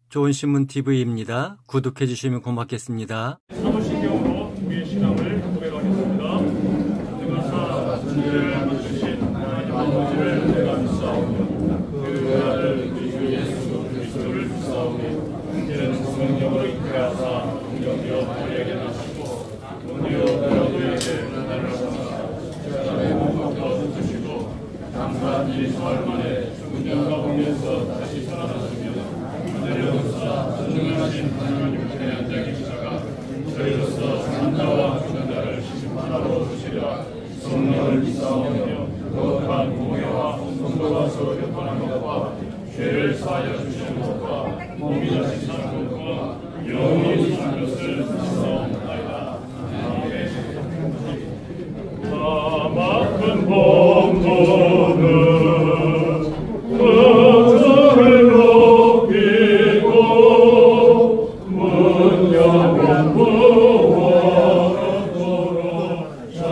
좋은 신문 TV입니다. 구독해 주시면 고맙겠습니다. 사도신경으로 우리의 신앙을 고백하겠습니다. 그것과 주를 만드신 하나님 아버지를 내가 믿사오며 그 아들 우리 주 예수 그리스도를 믿사오니 이는 성령으로 잉태하사 동정되어 우리에게 나시고 본디오 빌라도에게 나를 하사 십자가에 못 박혀 죽으시고 장사한 지 사흘 만에 죽은 자 가운데서 다시 살아나시며 하늘에서 전능하신 하나님 우편에 앉아 계시다가 저희로서 산자와 죽은 심판하러 오시리라. 성령을 믿사오며 거룩한 공회와 성도가 서로 교통하는 것과 죄를 사하여 주시는 것과 몸이 다시 사는 것과 영원히 사는 것을 믿사옵나이다. 아멘. 다 맡은 본도는 그들을 높이고 문명은 부활하도록 잘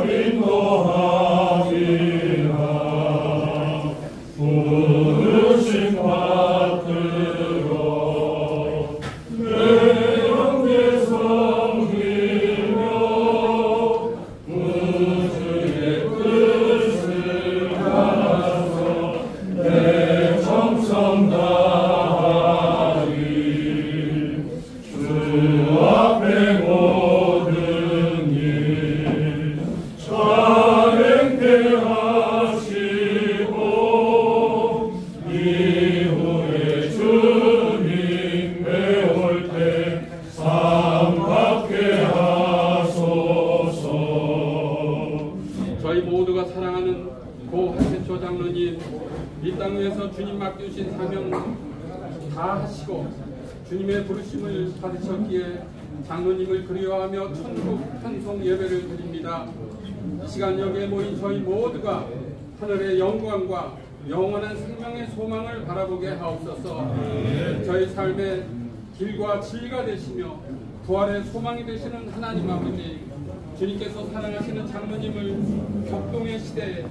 인도하리라. 부르심 받들어 내 영계 섬기며 우주의 뜻을 따라서 내 정성 다하리. 주 앞에 모든 일 자행케 하시고 이후에 주님 배울 때 삼갑게 하소서. 저희 모두가 사랑하는 고 한세초 장로님, 이 땅 위에서 주님 맡겨주신 사명 다 하시고 주님의 부르심을 받으셨기에 장로님을 그리워하며 천국 찬송 예배를 드립니다. 이 시간 여기에 모인 저희 모두가 하늘의 영광과 영원한 생명의 소망을 바라보게 하옵소서. 저희 삶의 길과 진리가 되시며 부활의 소망이 되시는 하나님 아버지, 주님께서 사랑하시는 장로님을 격동의 시대에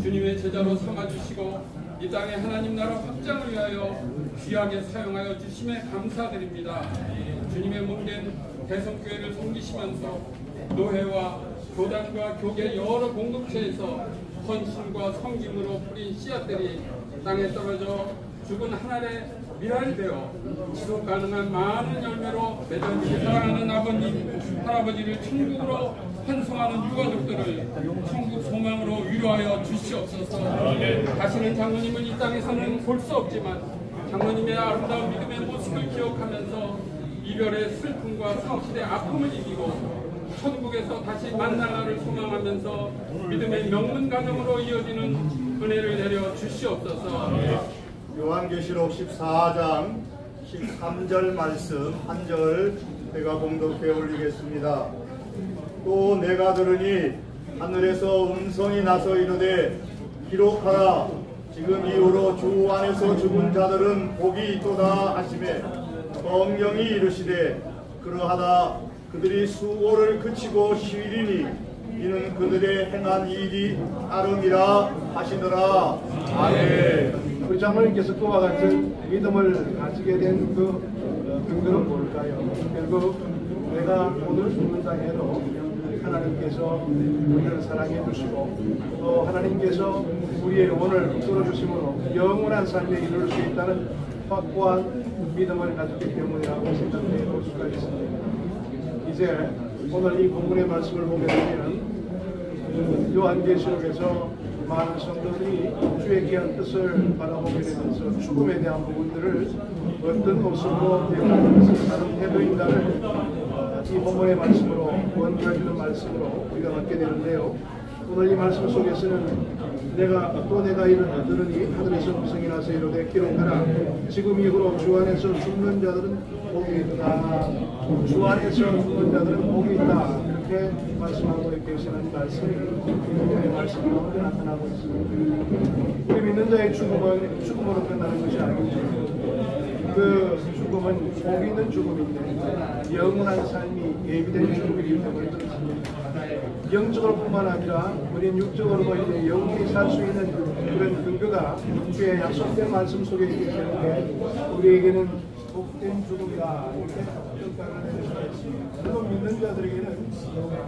주님의 제자로 삼아주시고 이 땅의 하나님 나라 확장을 위하여 귀하게 사용하여 주심에 감사드립니다. 주님의 몸된 대성교회를 섬기시면서 노회와 교단과 교계 여러 공동체에서 헌신과 섬김으로 뿌린 씨앗들이 땅에 떨어져 죽은 하늘의 미랄이 되어 지속 가능한 많은 열매로 맺어지게 사랑하는 아버님, 할아버지를 천국으로 환송하는 유가족들을 천국 소망으로 위로하여 주시옵소서. 다시는 장로님을 이 땅에서는 볼 수 없지만 장로님의 아름다운 믿음의 모습을 기억하면서 이별의 슬픔과 성실의 아픔을 이기고 천국에서 다시 만날 날을 소망하면서 믿음의 명문 가정으로 이어지는 은혜를 내려 주시옵소서. 요한계시록 14장 13절 말씀 한 절 내가 공독해 올리겠습니다. 또 내가 들으니 하늘에서 음성이 나서 이르되 기록하라. 지금 이후로 주 안에서 죽은 자들은 복이 있도다 하시매 성령이 이르시되 그러하다. 그들이 수고를 그치고 쉬리니 이는 그들의 행한 일이 따름이라 하시더라. 아멘. 우리 장로님께서 그와 같은 믿음을 가지게 된 그 근거는 뭘까요? 결국 내가 오늘 죽는 땅에도 하나님께서 우리를 사랑해 주시고 또 하나님께서 우리의 영혼을 이끌어 주심으로 영원한 삶에 이룰 수 있다는 확고한 믿음을 가졌기 때문이라고 생각해 볼 수가 있습니다. 이제 오늘 이 본문의 말씀을 보게 되면 요한계시록에서 많은 성도들이 주의 귀한 뜻을 바라보게 되면서 죽음에 대한 부분들을 어떤 모습으로 대하는 것을 다른 태도인가를 이 본문의 말씀으로 원하시는 말씀으로 우리가 받게 되는데요. 오늘 이 말씀 속에서는 내가 이를 들으니 하늘에서 음성이 나서 이르되 기록하라. 지금 이후로 주 안에서 죽는 자들은 복이 있다. 주 안에서 죽는 자들은 복이 있다. 이렇게 말씀하고 계시는 말씀이 말씀 가운데 나타나고 있습니다. 우리 믿는 자의 죽음은 죽음으로 끝나는 것이 아니죠. 그 죽음은 복 있는 죽음인데 영원한 삶이 예비된 죽음이기 때문에 그렇습니다. 영적으로 뿐만 아니라 우리는 육적으로도 이제 영원히 살 수 있는 그런 근거가 주의 약속된 말씀 속에 있기 때문에 우리에게는 복된 죽음이라 이렇게 평가를 내렸습니다. 물론 믿는 자들에게는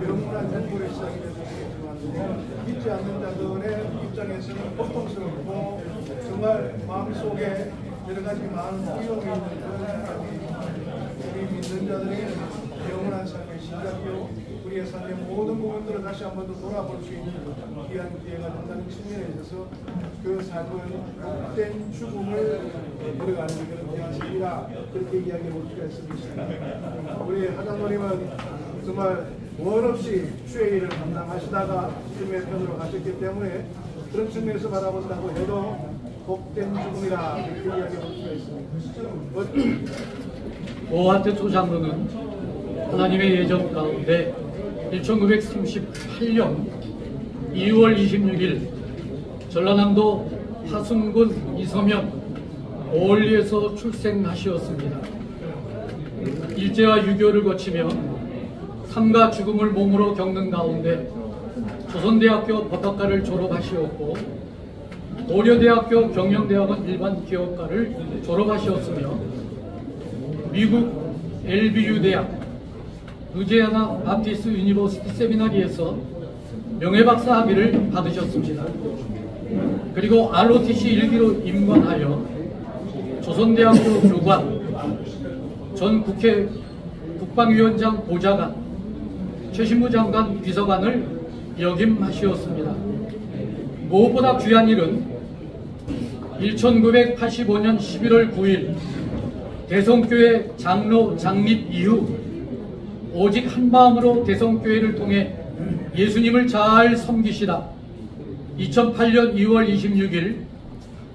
영원한 행복의 시작이 되겠지만 믿지 않는 자들의 입장에서는 고통스럽고 정말 마음속에 여러 가지 많은 위험이 있는 그런 생각이 우리 믿는 자들에게는 영원한 삶의 시작이요 우리의 삶의 모든 부분들을 다시 한 번 더 돌아볼 수 있는 귀한 기회가 된다는 측면에 있어서 그 삶은 복된 죽음을 우리가 아는 그런 귀한 삶이라 그렇게 이야기해 볼 수가 있습니다. 우리 하장노님은 정말 원 없이 주의 일을 감당하시다가 주님의 편으로 가셨기 때문에 그런 측면에서 바라본다고 해도 복된 죽음이라 그렇게 이야기해 볼 수가 있습니다. 오하테초 장로는 하나님의 예정 가운데 1938년 2월 26일 전라남도 화순군 이서면 오을리에서 출생하시었습니다. 일제와 유교를 거치며 삶과 죽음을 몸으로 겪는 가운데 조선대학교 법학과를 졸업하시었고 고려대학교 경영대학원 일반기업과를 졸업하시었으며 미국 LBU 대학 루지애나 바티스트 유니버시티 세미나리에서 명예박사 학위를 받으셨습니다. 그리고 ROTC 1기로 임관하여 조선대학교 교관, 전 국회 국방위원장 보좌관, 최신부 장관 비서관을 역임하시었습니다. 무엇보다 귀한 일은 1985년 11월 9일 대성교회 장로 장립 이후 오직 한마음으로 대성교회를 통해 예수님을 잘 섬기시다 2008년 2월 26일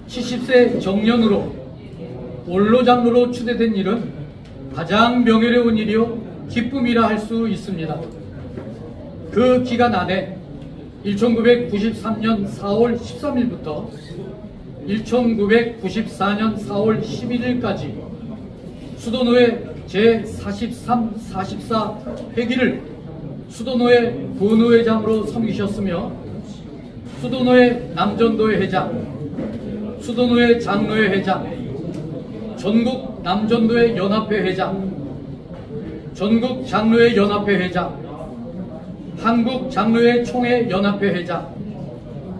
70세 정년으로 원로장로로 추대된 일은 가장 명예로운 일이요 기쁨이라 할 수 있습니다. 그 기간 안에 1993년 4월 13일부터 1994년 4월 11일까지 수도노회 제43, 44 회기를 수도노회 부노회장으로 섬기셨으며 수도노회 남전도회 회장, 수도노회 장로회 회장, 전국 남전도회 연합회 회장, 전국 장로회 연합회 회장, 한국 장로회 총회 연합회 회장,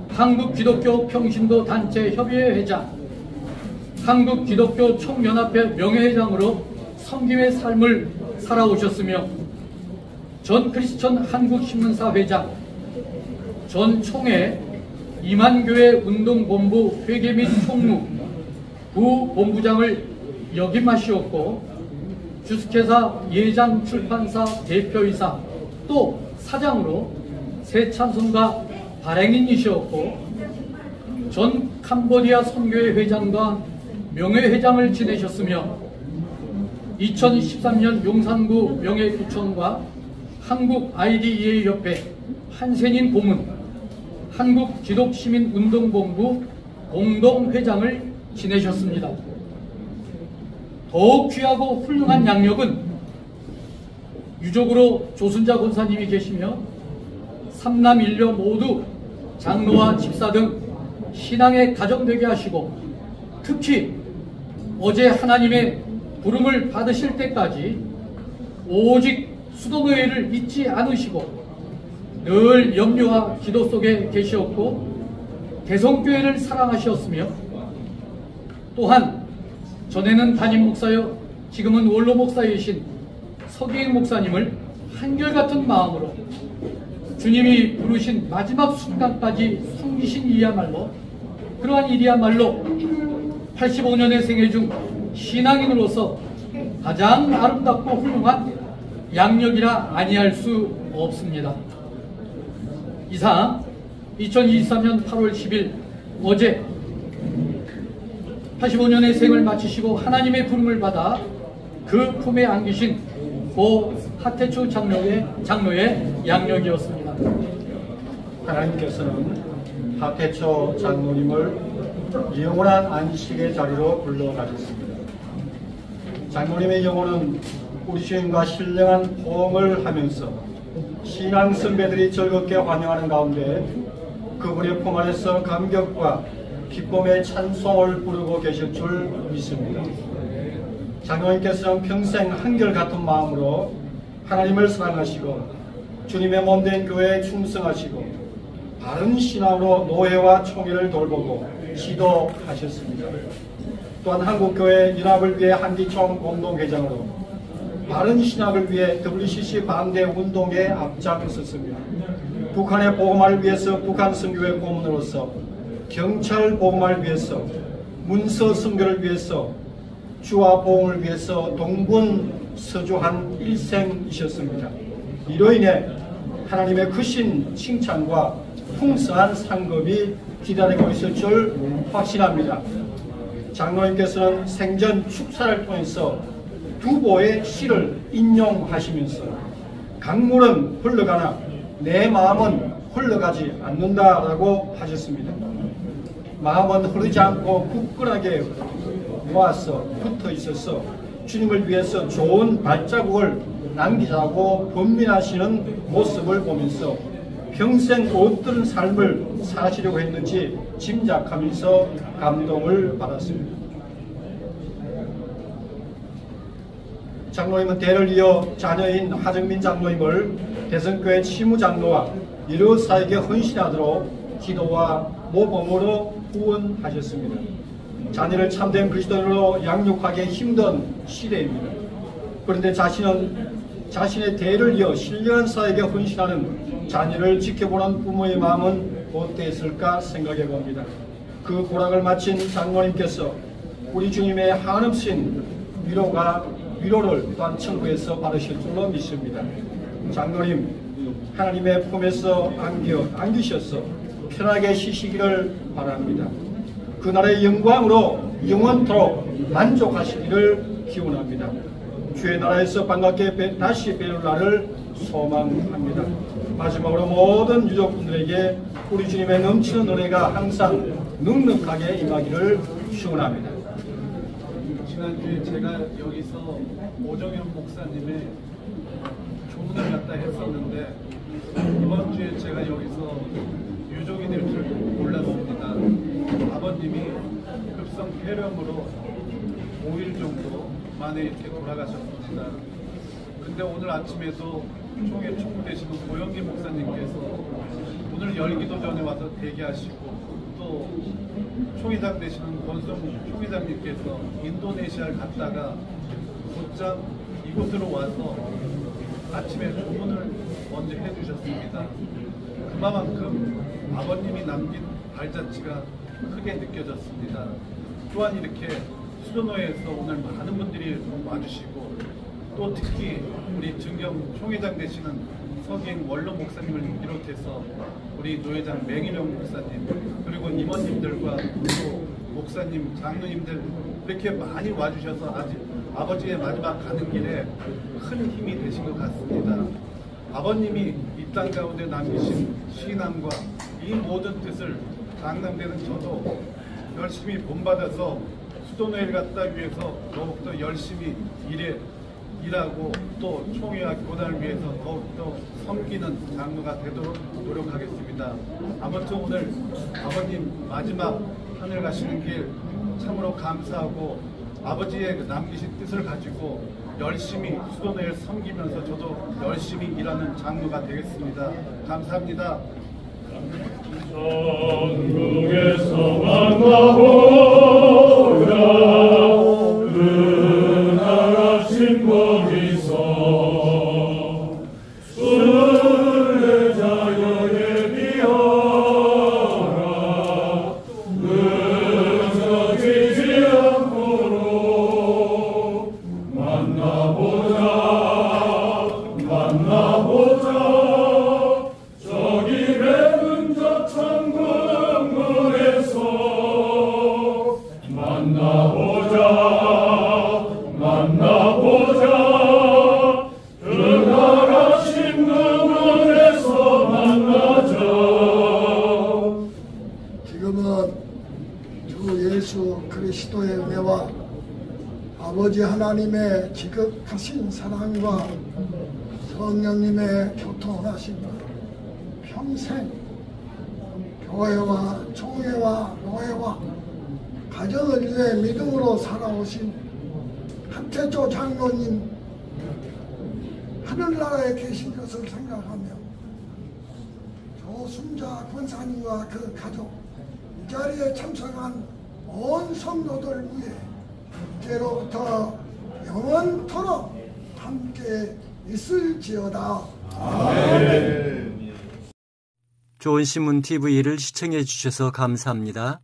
한국 기독교 평신도 단체 협의회 회장, 한국 기독교 총연합회 명예회장으로 섬김의 삶을 살아오셨으며 전 크리스천 한국신문사 회장, 전 총회 이만교회 운동본부 회계 및 총무 부본부장을 역임하시었고 주스케사 예장 출판사 대표이사 또 사장으로 새찬송가 발행인이셨고 전 캄보디아 선교회 회장과 명예회장을 지내셨으며 2013년 용산구 명예구청과 한국 IDEA 협회 한센인 고문, 한국 기독시민운동본부 공동회장을 지내셨습니다. 더욱 귀하고 훌륭한 양력은 유족으로 조순자 권사님이 계시며 삼남 일녀 모두 장로와 집사 등 신앙에 가정되게 하시고 특히 어제 하나님의 부름을 받으실 때까지 오직 수도노회를 잊지 않으시고 늘 염려와 기도 속에 계시었고 대성교회를 사랑하셨으며 또한 전에는 담임 목사여 지금은 원로 목사이신 서기행 목사님을 한결같은 마음으로 주님이 부르신 마지막 순간까지 숨기신 일이야말로 그러한 일이야말로 85년의 생애 중 신앙인으로서 가장 아름답고 훌륭한 양력이라 아니할 수 없습니다. 이상 2023년 8월 10일 어제 85년의 생을 마치시고 하나님의 부름을 받아 그 품에 안기신 고 하태초 장로의 양력이었습니다. 하나님께서는 하태초 장로님을 영원한 안식의 자리로 불러가셨습니다. 장로님의 영혼은 우리 주님과 신령한 호응을 하면서 신앙 선배들이 즐겁게 환영하는 가운데 그분의 품 안에서 감격과 기쁨의 찬송을 부르고 계실 줄 믿습니다. 장로님께서는 평생 한결같은 마음으로 하나님을 사랑하시고 주님의 몸된 교회에 충성하시고 바른 신앙으로 노회와 총회를 돌보고 지도하셨습니다. 또한 한국교회 연합을 위해 한기총 공동회장으로 바른 신학을 위해 WCC 반대 운동에 앞장섰습니다. 북한의 복음화를 위해서 북한 선교회 고문으로서, 경찰 복음화를 위해서, 문서 선교를 위해서, 주와 복음을 위해서 동분서주한 일생이셨습니다. 이로 인해 하나님의 크신 칭찬과 풍성한 상급이 기다리고 있을 줄 확신합니다. 장로님께서는 생전 축사를 통해서 두보의 시를 인용하시면서 강물은 흘러가나 내 마음은 흘러가지 않는다라고 하셨습니다. 마음은 흐르지 않고 굳건하게 모아서 붙어 있어서 주님을 위해서 좋은 발자국을 남기자고 번민하시는 모습을 보면서 평생 어떤 삶을 사시려고 했는지 짐작하면서 감동을 받았습니다. 장로님은 대를 이어 자녀인 하정민 장로님을 대성교회 치무장로와 여러 사에게 헌신하도록 기도와 모범으로 후원하셨습니다. 자녀를 참된 그리스도인으로 양육하기 힘든 시대입니다. 그런데 자신의 대를 이어 신령한 사에게 헌신하는 자녀를 지켜보는 부모의 마음은 어땠을까 생각해 봅니다. 그 고락을 마친 장로님께서 우리 주님의 한없인 위로를 또한 천국에서 받으실 줄로 믿습니다. 장로님, 하나님의 품에서 안기셔서 편하게 쉬시기를 바랍니다. 그날의 영광으로 영원토록 만족하시기를 기원합니다. 주의 나라에서 반갑게 다시 뵐 날을 소망합니다. 마지막으로 모든 유족분들에게 우리 주님의 넘치는 은혜가 항상 넉넉하게 임하기를 축원합니다. 지난주에 제가 여기서 오정현 목사님의 조문을 갖다 했었는데 이번 주에 제가 여기서 유족이 될 줄 몰랐습니다. 아버님이 급성 폐렴으로 5일 정도 만에 이렇게 돌아가셨습니다. 근데 오늘 아침에도 총회 총무되시는 고영기 목사님께서 오늘 열기도 전에 와서 대기하시고 또 총회장 되시는 권성 총회장님께서 인도네시아를 갔다가 곧장 이곳으로 와서 아침에 조문을 먼저 해주셨습니다. 그만큼 아버님이 남긴 발자취가 크게 느껴졌습니다. 또한 이렇게 수련회에서 오늘 많은 분들이 와주시고 또 특히 우리 증경 총회장 되시는 서기행 원로 목사님을 비롯해서 우리 노회장 맹일영 목사님 그리고 임원님들과 또 목사님, 장로님들 이렇게 많이 와주셔서 아버지의 마지막 가는 길에 큰 힘이 되신 것 같습니다. 아버님이 이 땅 가운데 남기신 신앙과 이 모든 뜻을 장남되는 저도 열심히 본받아서 수도회를 갖다 위해서 더욱더 열심히 일하고 또 총회와 교단을 위해서 더욱더 섬기는 장로가 되도록 노력하겠습니다. 아무튼 오늘 아버님 마지막 하늘 가시는 길 참으로 감사하고 아버지의 남기신 뜻을 가지고 열심히 수도회를 섬기면서 저도 열심히 일하는 장로가 되겠습니다. 감사합니다. 전국에서 만나보라 은하신 거기서 순례자여 예비하라 늦어지지 않도록 만나보자 저기 맹은 저 천국문에서 만나보자 은하라신 그문에서 만나자. 지금은 주 예수 그리스도의 은혜와 아버지 하나님의 지극하신 사랑과 성령님의 교통하심과 평생 교회와 총회와 노회와 가정을 위해 믿음으로 살아오신 하태조 장로님 하늘나라에 계신 것을 생각하며 조순자 권사님과 그 가족, 이 자리에 참석한 온 성도들 위해 이제로부터 영원토록 함께 있을지어다. 좋은 신문 TV를 시청해 주셔서 감사합니다.